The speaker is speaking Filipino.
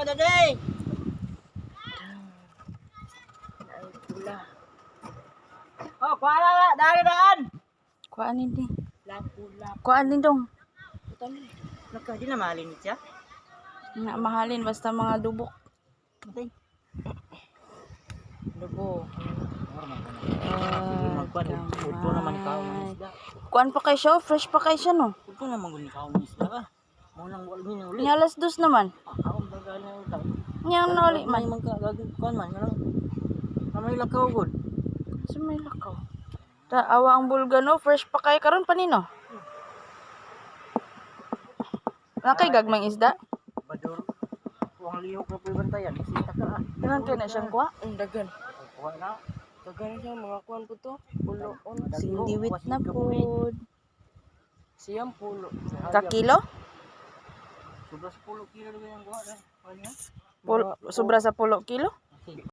Daday. Ay, pula. Oh, kuala dari daan. Kuan din. Lapu-lapu. Kuan din dong. Tali. Naka di na malin siya. Nga mahalin basta mga dubok. Matay. Dugo. Ito naman ikaw ng isda. Kuan pa kay siya, fresh pa kay siya no. Ito naman kung ikaw ng isda ka. Munang wala ni uli. Nya alas 2 naman. Ako bagal na ito. Nya na uli man. Man magkagagukan man kanang. Kamay lakaw gud. So may lakaw. Ta awa ang bulga no, fresh pa kay karon panino. Na kay gagmang isda. Badur. Wang lihok na po bantayan. Isita ka. Dagan kay na siyang kuha. Ang dagan. Kuha na. Dagan siya mga kuan po to. Pulo on. Sindiwit na pud. Siyang pulo. Ka kilo? Sobra sa 10 kilo na yung kuha na. Sobra sa 10 kilo?